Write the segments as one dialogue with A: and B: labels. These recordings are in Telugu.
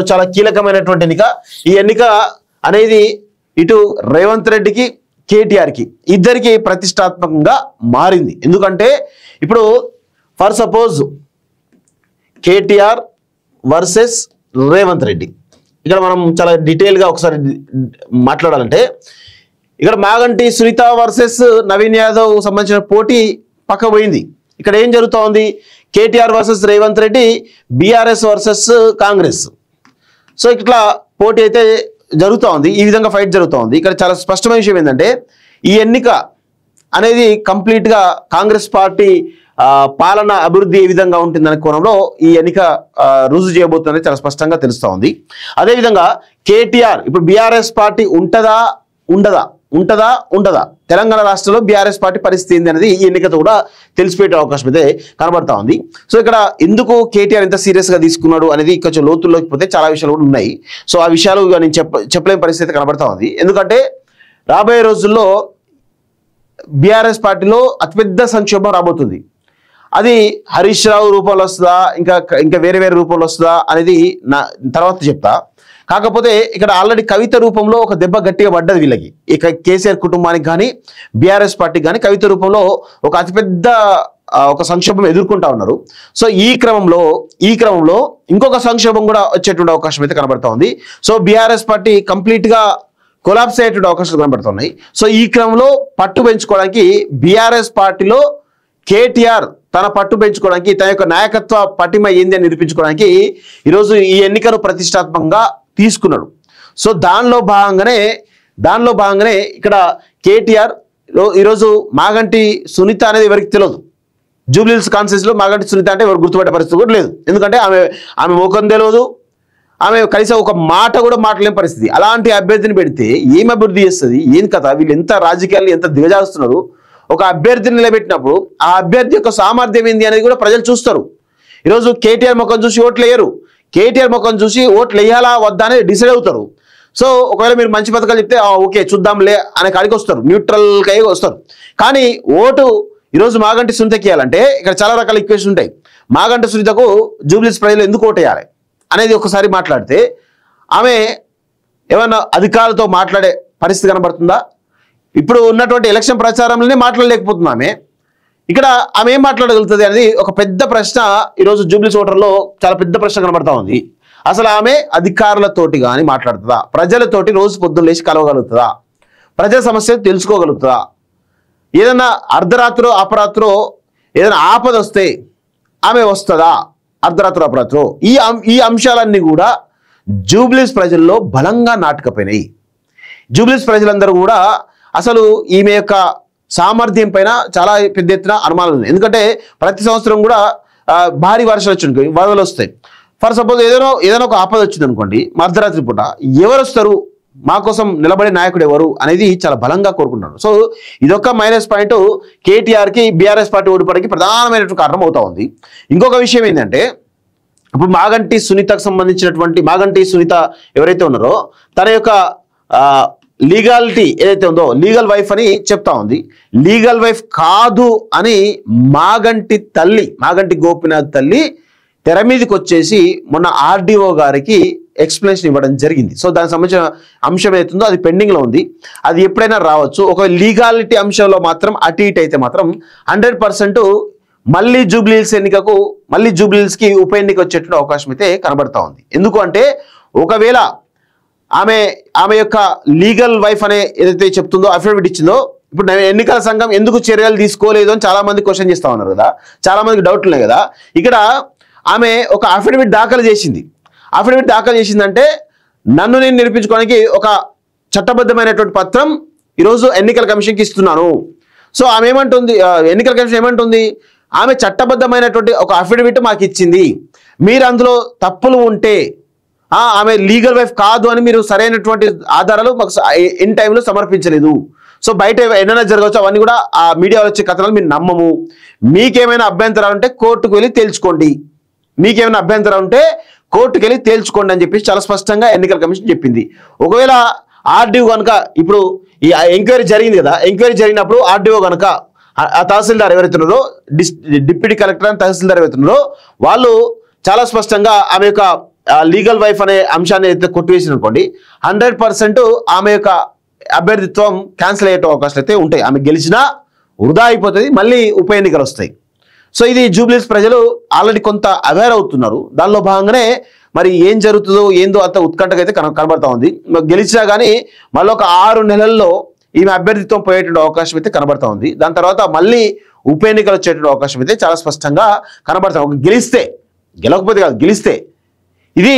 A: చాలా కీలకమైనటువంటి ఎన్నిక. ఈ ఎన్నిక అనేది ఇటు రేవంత్ రెడ్డికి కేటీఆర్కి ఇద్దరికి ప్రతిష్టాత్మకంగా మారింది. ఎందుకంటే ఇప్పుడు for suppose KTR versus Revanth Reddy, ఇక్కడ మనం చాలా డీటెయిల్గా ఒకసారి మాట్లాడాలంటే ఇక్కడ మాగంటి సునీత వర్సెస్ నవీన్ యాదవ్ సంబంధించిన పోటీ పక్క పోయింది. ఇక్కడ ఏం జరుగుతూ ఉంది? KTR versus Revanth Reddy, BRS versus Congress. So ఇట్లా పోటీ అయితే జరుగుతూ ఉంది, ఈ విధంగా ఫైట్ జరుగుతూ ఉంది. ఇక్కడ చాలా స్పష్టమైన విషయం ఏంటంటే ఈ ఎన్నిక అనేది కంప్లీట్గా కాంగ్రెస్ పార్టీ పాలన అభివృద్ధి ఏ విధంగా ఉంటుందనే కోణంలో ఈ ఎన్నిక రుజువు చేయబోతుందని చాలా స్పష్టంగా తెలుస్తూ ఉంది. అదేవిధంగా కేటీఆర్ ఇప్పుడు బీఆర్ఎస్ పార్టీ ఉంటుందా ఉండదా తెలంగాణ రాష్ట్రంలో బీఆర్ఎస్ పార్టీ పరిస్థితి ఏంది అనేది ఈ ఎన్నికతో కూడా తెలిసిపోయే అవకాశం అయితే కనబడతా ఉంది. సో ఇక్కడ ఎందుకు కేటీఆర్ ఎంత సీరియస్గా తీసుకున్నాడు అనేది కొంచెం లోతుల్లోకి పోతే చాలా విషయాలు కూడా ఉన్నాయి. సో ఆ విషయాలు నేను చెప్పలేని పరిస్థితి కనబడతా ఉంది. ఎందుకంటే రాబోయే రోజుల్లో బీఆర్ఎస్ పార్టీలో అతిపెద్ద సంక్షోభం రాబోతుంది. అది హరీష్ రావు రూపంలో వస్తుందా, ఇంకా వేరే రూపంలో వస్తుందా అనేది నా తర్వాత చెప్తా. కాకపోతే ఇక్కడ ఆల్రెడీ కవిత రూపంలో ఒక దెబ్బ గట్టిగా పడ్డది వీళ్ళకి, ఇక కేసీఆర్ కుటుంబానికి కానీ బీఆర్ఎస్ పార్టీకి కానీ కవిత రూపంలో ఒక అతిపెద్ద ఒక సంక్షోభం ఎదుర్కొంటా ఉన్నారు. సో ఈ క్రమంలో ఇంకొక సంక్షోభం కూడా వచ్చేటువంటి అవకాశం అయితే కనబడతా ఉంది. సో బీఆర్ఎస్ పార్టీ కంప్లీట్గా కొలాప్స్ అయ్యేటువంటి అవకాశాలు కనబడుతున్నాయి. సో ఈ క్రమంలో పట్టు పెంచుకోవడానికి బీఆర్ఎస్ పార్టీలో కేటీఆర్ తన పట్టు పెంచుకోవడానికి, తన యొక్క నాయకత్వ పటిమ ఏంది అని నిరూపించుకోవడానికి ఈరోజు ఈ ఎన్నికను ప్రతిష్టాత్మకంగా తీసుకున్నాడు. సో దానిలో భాగంగానే ఇక్కడ కేటీఆర్ ఈరోజు మాగంటి సునీత అనేది ఎవరికి తెలియదు. జూబ్లీహిల్స్ కాన్స్టిట్యూన్సీలో మాగంటి సునీత అంటే ఎవరు గుర్తుపట్టే పరిస్థితి కూడా లేదు. ఎందుకంటే ఆమె ముఖం తెలియదు, ఆమె కనీసం ఒక మాట కూడా మాట్లాడలేని పరిస్థితి. అలాంటి అభ్యర్థిని పెడితే ఏం అభివృద్ధి చేస్తుంది, ఏం కథ, వీళ్ళు ఎంత రాజకీయాలు ఎంత దిగజారుస్తున్నారు. ఒక అభ్యర్థిని నిలబెట్టినప్పుడు ఆ అభ్యర్థి యొక్క సామర్థ్యం ఏంది అనేది కూడా ప్రజలు చూస్తారు. ఈరోజు కేటీఆర్ ముఖం చూసి ఓట్లు వేయరు, కేటీఆర్ ముఖం చూసి ఓట్లు వేయాలా వద్దా అనేది డిసైడ్ అవుతారు. సో ఒకవేళ మీరు మంచి పథకాలు చెప్తే ఓకే చూద్దాంలే అనే కాడికి వస్తారు, న్యూట్రల్గా వస్తారు. కానీ ఓటు ఈరోజు మాగంటి సునీతకి వేయాలంటే ఇక్కడ చాలా రకాల ఈక్వేషన్స్ ఉంటాయి. మాగంటి సునీతకు జూబ్లీహిల్స్ ప్రజలు ఎందుకు ఓటు వేయాలి అనేది ఒకసారి మాట్లాడితే ఆమె ఏమన్నా అధికారులతో మాట్లాడే పరిస్థితి కనబడుతుందా? ఇప్పుడు ఉన్నటువంటి ఎలక్షన్ ప్రచారంలోనే మాట్లాడలేకపోతుంది ఆమె. ఇక్కడ ఆమె ఏం మాట్లాడగలుగుతుంది అనేది ఒక పెద్ద ప్రశ్న ఈరోజు జూబ్లీహిల్స్ ఓటర్లో చాలా పెద్ద ప్రశ్న కనబడతా ఉంది. అసలు ఆమె అధికారులతోటి కానీ మాట్లాడుతుందా, ప్రజలతోటి రోజు పొద్దున్న లేచి కలవగలుగుతుందా, ప్రజల సమస్యలు తెలుసుకోగలుగుతుందా, ఏదన్నా అర్ధరాత్రో అపరాత్రో ఏదైనా ఆపద వస్తే ఆమె వస్తుందా, అర్ధరాత్రో అపరాత్రో ఈ అంశాలన్నీ కూడా జూబ్లీహిల్స్ ప్రజల్లో బలంగా నాటుకపోయినాయి. జూబ్లీహిల్స్ ప్రజలందరూ కూడా అసలు ఈమె యొక్క సామర్థ్యం పైన చాలా పెద్ద ఎత్తున అనుమానాలు ఉన్నాయి. ఎందుకంటే ప్రతి సంవత్సరం కూడా భారీ వర్షాలు వచ్చి వరదలు వస్తాయి. ఫర్ సపోజ్ ఏదైనా ఒక ఆపద వచ్చింది అనుకోండి, అర్ధరాత్రి పూట ఎవరు వస్తారు, మా కోసం నిలబడే నాయకుడు ఎవరు అనేది చాలా బలంగా కోరుకుంటున్నారు. సో ఇదొక మైనస్ పాయింట్ కేటీఆర్కి బీఆర్ఎస్ పార్టీ ఓడిపోవడానికి ప్రధానమైనటువంటి కారణం అవుతా ఉంది. ఇంకొక విషయం ఏంటంటే ఇప్పుడు మాగంటి సునీతకు సంబంధించినటువంటి మాగంటి సునీత ఎవరైతే ఉన్నారో తన యొక్క లీగాలిటీ ఏదైతే ఉందో లీగల్ వైఫ్ అని చెప్తా ఉంది. లీగల్ వైఫ్ కాదు అని మాగంటి గోపీనాథ్ తల్లి తెర మీదకి వచ్చేసి మొన్న ఆర్డీఓ గారికి ఎక్స్ప్లెనేషన్ ఇవ్వడం జరిగింది. సో దానికి సంబంధించిన అంశం ఏదైతుందో అది పెండింగ్లో ఉంది, అది ఎప్పుడైనా రావచ్చు. ఒక లీగాలిటీ అంశంలో మాత్రం అటు ఇటు అయితే మాత్రం 100% మళ్ళీ జూబ్లీహిల్స్కి ఉప ఎన్నిక వచ్చేటువంటి అవకాశం అయితే కనబడతా ఉంది. ఎందుకు అంటే ఒకవేళ ఆమె యొక్క లీగల్ వైఫ్ అనే ఏదైతే చెప్తుందో అఫిడవిట్ ఇచ్చిందో, ఇప్పుడు ఎన్నికల సంఘం ఎందుకు చర్యలు తీసుకోలేదు అని చాలా మంది క్వశ్చన్ చేస్తా ఉన్నారు కదా, చాలా మందికి డౌట్లు ఉన్నాయి కదా. ఇక్కడ ఆమె ఒక అఫిడవిట్ దాఖలు చేసిందంటే నన్ను నేను నిరూపించుకోవడానికి ఒక చట్టబద్ధమైనటువంటి పత్రం ఈరోజు ఎన్నికల కమిషన్కి ఇస్తున్నాను. సో ఆమె ఏమంటుంది, ఎన్నికల కమిషన్ ఏమంటుంది, ఆమె చట్టబద్ధమైనటువంటి ఒక అఫిడవిట్ మాకు ఇచ్చింది, మీరు అందులో తప్పులు ఉంటే ఆమె లీగల్ వైఫ్ కాదు అని మీరు సరైనటువంటి ఆధారాలు మాకు ఇన్ టైంలో సమర్పించలేదు. సో బయట ఏమైనా జరగవచ్చు, అవన్నీ కూడా ఆ మీడియాలో వచ్చే కథనాలు మీరు నమ్మము. మీకేమైనా అభ్యంతరాలు ఉంటే కోర్టుకు వెళ్ళి తేల్చుకోండి అని చెప్పి చాలా స్పష్టంగా ఎన్నికల కమిషన్ చెప్పింది. ఒకవేళ ఆర్డీఓ కనుక ఇప్పుడు ఈ ఎంక్వైరీ జరిగింది కదా, ఎంక్వైరీ జరిగినప్పుడు ఆర్డీఓ కనుక ఆ తహసీల్దార్ ఎవరైతే ఉన్నారో, డిప్యూటీ కలెక్టర్ అని తహసీల్దార్ ఎవరైతే ఉన్నారో వాళ్ళు చాలా స్పష్టంగా ఆమె యొక్క లీగల్ వైఫ్ అనే అంశాన్ని అయితే కొట్టివేసిన అనుకోండి 100% ఆమె యొక్క అభ్యర్థిత్వం క్యాన్సిల్ అయ్యే అవకాశాలు అయితే ఉంటాయి. ఆమె గెలిచినా వృధా అయిపోతుంది, మళ్ళీ ఉప ఎన్నికలు వస్తాయి. సో ఇది జూబ్లీస్ ప్రజలు ఆల్రెడీ కొంత అవేర్ అవుతున్నారు. దానిలో భాగంగానే మరి ఏం జరుగుతుందో ఏందో అంత ఉత్కంఠగా అయితే కనబడతా ఉంది. గెలిచినా కానీ మళ్ళీ ఒక 6 నెలల్లో ఈమె అభ్యర్థిత్వం పోయేటువంటి అవకాశం అయితే కనబడతా ఉంది. దాని తర్వాత మళ్ళీ ఉప ఎన్నికలు వచ్చేటువంటి అవకాశం అయితే చాలా స్పష్టంగా కనబడతాం. ఒక గెలిస్తే, గెలవకపోతే కాదు, గెలిస్తే ఇది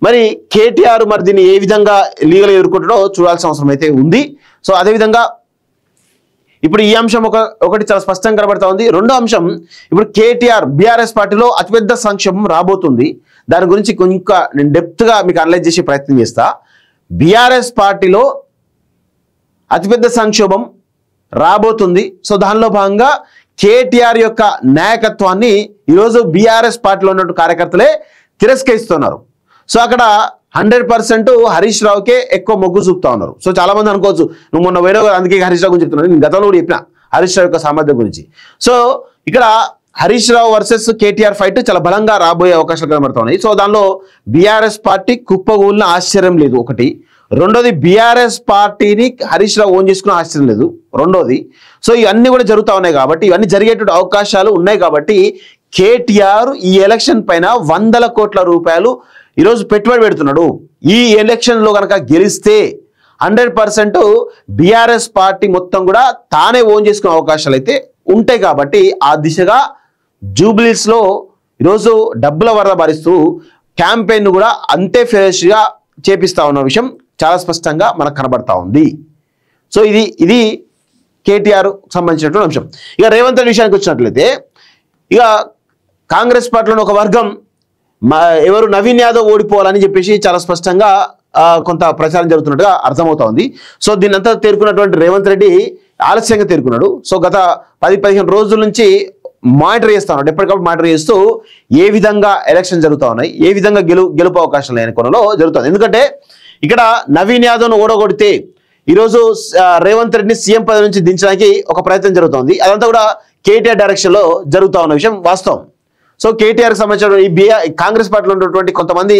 A: మరి కేటీఆర్ మరి దీన్ని ఏ విధంగా లీగల్ ఎదుర్కొంటాడో చూడాల్సిన అవసరం అయితే ఉంది. సో అదేవిధంగా ఇప్పుడు ఈ అంశం ఒకటి చాలా స్పష్టంగా కనబడతా ఉంది. రెండో అంశం, ఇప్పుడు కేటీఆర్ బీఆర్ఎస్ పార్టీలో అతిపెద్ద సంక్షోభం రాబోతుంది. దాని గురించి ఇంకా నేను డెప్త్గా మీకు అనలైజ్ చేసే ప్రయత్నం చేస్తా. బీఆర్ఎస్ పార్టీలో అతిపెద్ద సంక్షోభం రాబోతుంది. సో దానిలో భాగంగా కేటీఆర్ యొక్క నాయకత్వాన్ని ఈరోజు బీఆర్ఎస్ పార్టీలో ఉన్నటువంటి కార్యకర్తలే తిరస్కరిస్తున్నారు. సో అక్కడ 100% హరీష్ రావుకే ఎక్కువ మొగ్గు చూపుతా ఉన్నారు. సో చాలా మంది అనుకోవచ్చు, నువ్వు మొన్న వేరే అందుకే హరీష్ రావు గురించి చెప్తున్నాను, నేను గతంలో కూడా చెప్పిన హరీష్ రావు యొక్క సామర్థ్యం గురించి. సో ఇక్కడ హరీష్ రావు వర్సెస్ కేటీఆర్ ఫైట్ చాలా బలంగా రాబోయే అవకాశాలు కనబడుతున్నాయి. సో దానిలో బీఆర్ఎస్ పార్టీ కుప్పగూలిన ఆశ్చర్యం లేదు ఒకటి. రెండోది, బీఆర్ఎస్ పార్టీని హరీష్ రావు ఓన్ చేసుకున్న ఆశ్చర్యం లేదు రెండోది. సో ఇవన్నీ కూడా జరుగుతూ ఉన్నాయి కాబట్టి, ఇవన్నీ జరిగేటువంటి అవకాశాలు ఉన్నాయి కాబట్టి కేటీఆర్ ఈ ఎలక్షన్ పైన 100 కోట్ల రూపాయలు ఈరోజు పెట్టుబడి పెడుతున్నాడు. ఈ ఎలక్షన్లో కనుక గెలిస్తే 100% బీఆర్ఎస్ పార్టీ మొత్తం కూడా తానే ఓన్ చేసుకునే అవకాశాలు అయితే ఉంటాయి. కాబట్టి ఆ దిశగా జూబ్లీస్లో ఈరోజు డబ్బుల వరద భరిస్తూ క్యాంపెయిన్ కూడా అంతే ఫేరస్గా చేపిస్తా ఉన్న విషయం చాలా స్పష్టంగా మనకు కనబడతా ఉంది. సో ఇది కేటీఆర్ సంబంధించినటువంటి అంశం. ఇక రేవంత్ రెడ్డి విషయానికి వచ్చినట్లయితే, ఇక కాంగ్రెస్ పార్టీలోని ఒక వర్గం ఎవరు నవీన్ యాదవ్ ఓడిపోవాలని చెప్పేసి చాలా స్పష్టంగా కొంత ప్రచారం జరుగుతున్నట్టుగా అర్థమవుతా ఉంది. సో దీన్ని అంతా తేరుకున్నటువంటి రేవంత్ రెడ్డి ఆలస్యంగా తేరుకున్నాడు. సో గత 10-15 రోజుల నుంచి మానిటర్ చేస్తా ఉన్నాడు. ఎప్పటికప్పుడు మానిటర్ చేస్తూ ఏ విధంగా ఎలక్షన్ జరుగుతూ ఉన్నాయి, ఏ విధంగా గెలుపు అవకాశం లేని కొనలో జరుగుతుంది. ఎందుకంటే ఇక్కడ నవీన్ యాదవ్ను ఓడగొడితే ఈరోజు రేవంత్ రెడ్డిని సీఎం పదవి నుంచి దించడానికి ఒక ప్రయత్నం జరుగుతోంది. అదంతా కూడా కేటీఆర్ డైరెక్షన్లో జరుగుతూ ఉన్న విషయం వాస్తవం. సో కేటీఆర్కి సంబంధించిన ఈ కాంగ్రెస్ పార్టీలో ఉన్నటువంటి కొంతమంది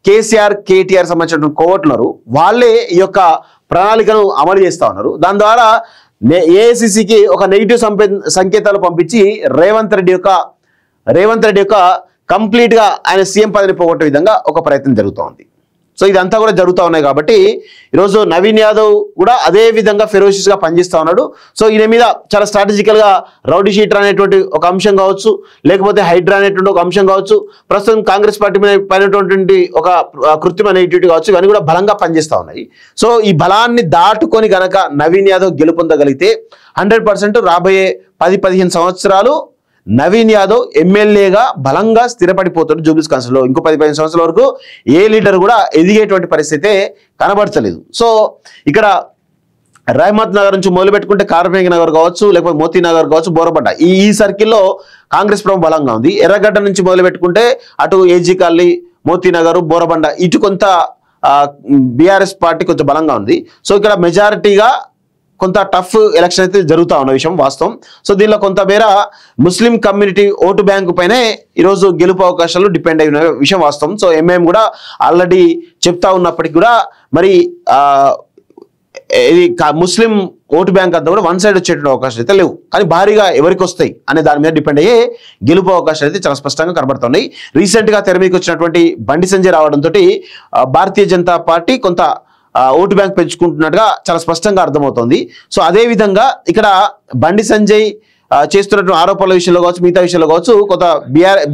A: కేటీఆర్ సంబంధించినటువంటి కోవట్లున్నారు. వాళ్ళే ఈ యొక్క ప్రణాళికను అమలు చేస్తూ ఉన్నారు. దాని ద్వారా ఏఐసిసికి ఒక నెగిటివ్ సంకేతాలు పంపించి రేవంత్ రెడ్డి యొక్క కంప్లీట్గా ఆయన సీఎం పదవిని పోగొట్టే విధంగా ఒక ప్రయత్నం జరుగుతూ ఉంది. సో ఇదంతా కూడా జరుగుతూ ఉన్నాయి కాబట్టి ఈరోజు నవీన్ యాదవ్ కూడా అదే విధంగా ఫెరోషియస్గా పనిచేస్తూ ఉన్నాడు. సో ఈయన మీద చాలా స్ట్రాటజికల్గా రౌడీ షీటర్ అనేటువంటి ఒక అంశం కావచ్చు, లేకపోతే హైడ్రా అనేటువంటి ఒక అంశం కావచ్చు, ప్రస్తుతం కాంగ్రెస్ పార్టీ మీద పైనటువంటి ఒక కృత్రిమ నెగిటివిటీ కావచ్చు, ఇవన్నీ కూడా బలంగా పనిచేస్తూ ఉన్నాయి. సో ఈ బలాన్ని దాటుకొని గనక నవీన్ యాదవ్ గెలుపొందగలిగితే 100% రాబోయే 10-15 సంవత్సరాలు నవీన్ యాదవ్ ఎమ్మెల్యేగా బలంగా స్థిరపడిపోతాడు జూబ్లీస్ కాన్స్టిట్యూన్సీలో. ఇంకో 10-15 సంవత్సరాల వరకు ఏ లీడర్ కూడా ఎదిగేటువంటి పరిస్థితి కనబడతలేదు. సో ఇక్కడ రహమత్ నగర్ నుంచి మొదలు పెట్టుకుంటే కార్పేంగి నగర్ కావచ్చు, లేకపోతే మోతీ నగర్ కావచ్చు, బోరబండ ఈ సర్కిల్లో కాంగ్రెస్ ప్రభావం బలంగా ఉంది. ఎర్రగడ్డ నుంచి మొదలు పెట్టుకుంటే అటు ఏజీ కాలనీ, మోతీ నగర్, బోరబండ ఇటు కొంత బీఆర్ఎస్ పార్టీ కొంచెం బలంగా ఉంది. సో ఇక్కడ మెజారిటీగా కొంత టఫ్ ఎలక్షన్ అయితే జరుగుతూ ఉన్న విషయం వాస్తవం. సో దీనిలో కొంతమేర ముస్లిం కమ్యూనిటీ ఓటు బ్యాంకు పైనే ఈరోజు గెలుపు అవకాశాలు డిపెండ్ అయిన విషయం వాస్తవం. సో ఎంఐఎం కూడా ఆల్రెడీ చెప్తా ఉన్నప్పటికీ కూడా మరి ఇది ముస్లిం ఓటు బ్యాంక్ అంతా కూడా వన్ సైడ్ వచ్చేటువంటి అవకాశాలు అయితే లేవు. కానీ భారీగా ఎవరికి వస్తాయి అనే దాని మీద డిపెండ్ అయ్యే గెలుపు అవకాశాలు అయితే చాలా స్పష్టంగా కనబడుతున్నాయి. రీసెంట్గా తెర మీదకి వచ్చినటువంటి బండి సంజయ్ రావడంతో భారతీయ జనతా పార్టీ కొంత ఓటు బ్యాంక్ పెంచుకుంటున్నట్టుగా చాలా స్పష్టంగా అర్థమవుతోంది. సో అదేవిధంగా ఇక్కడ బండి సంజయ్ చేస్తున్నటువంటి ఆరోపణల విషయంలో కావచ్చు, మిగతా విషయంలో కావచ్చు, కొంత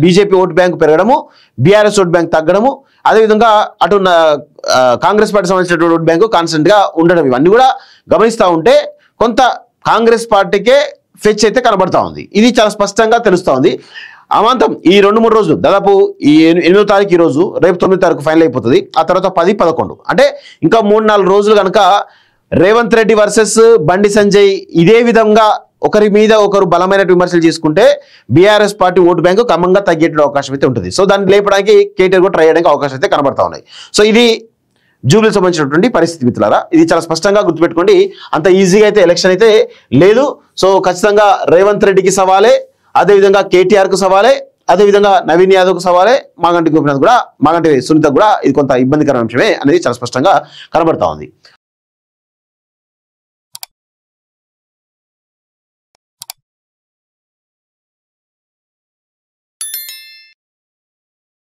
A: బీజేపీ ఓటు బ్యాంక్ పెరగడము, బీఆర్ఎస్ ఓటు బ్యాంక్ తగ్గడము, అదేవిధంగా అటు కాంగ్రెస్ పార్టీ సంబంధించినటువంటి ఓటు బ్యాంకు కాన్స్టెంట్గా ఉండడం, ఇవన్నీ కూడా గమనిస్తూ ఉంటే కొంత కాంగ్రెస్ పార్టీకే ఫెచ్ అయితే కనబడతా ఉంది. ఇది చాలా స్పష్టంగా తెలుస్తూ ఉంది. అమాంతం ఈ 2-3 రోజులు, దాదాపు ఈ 8వ తారీఖు ఈ రోజు, రేపు 9వ తారీఖు ఫైనల్ అయిపోతుంది. ఆ తర్వాత 10-11 అంటే ఇంకా 3-4 రోజులు కనుక రేవంత్ రెడ్డి వర్సెస్ బండి సంజయ్ ఇదే విధంగా ఒకరి మీద ఒకరు బలమైన విమర్శలు చేసుకుంటే బీఆర్ఎస్ పార్టీ ఓటు బ్యాంకు క్రమంగా తగ్గేట అవకాశం అయితే ఉంటుంది. సో దాన్ని లేపడానికి కేటీఆర్ కూడా ట్రై చేయడానికి అవకాశం అయితే కనబడతా ఉన్నాయి. సో ఇది జూబ్లీకి సంబంధించినటువంటి పరిస్థితి మిత్రులారా. ఇది చాలా స్పష్టంగా గుర్తుపెట్టుకోండి. అంత ఈజీగా అయితే ఎలక్షన్ అయితే లేదు. సో ఖచ్చితంగా రేవంత్ రెడ్డికి సవాలే, అదేవిధంగా కేటీఆర్కు సవాలే, అదేవిధంగా నవీన్ యాదవ్కు సవాలే, మాగంటి గోపినాథ్ కూడా, మాగంటి సునీత కూడా ఇది కొంత ఇబ్బందికరమైన అంశమే అనేది చాలా స్పష్టంగా కనబడతా ఉంది.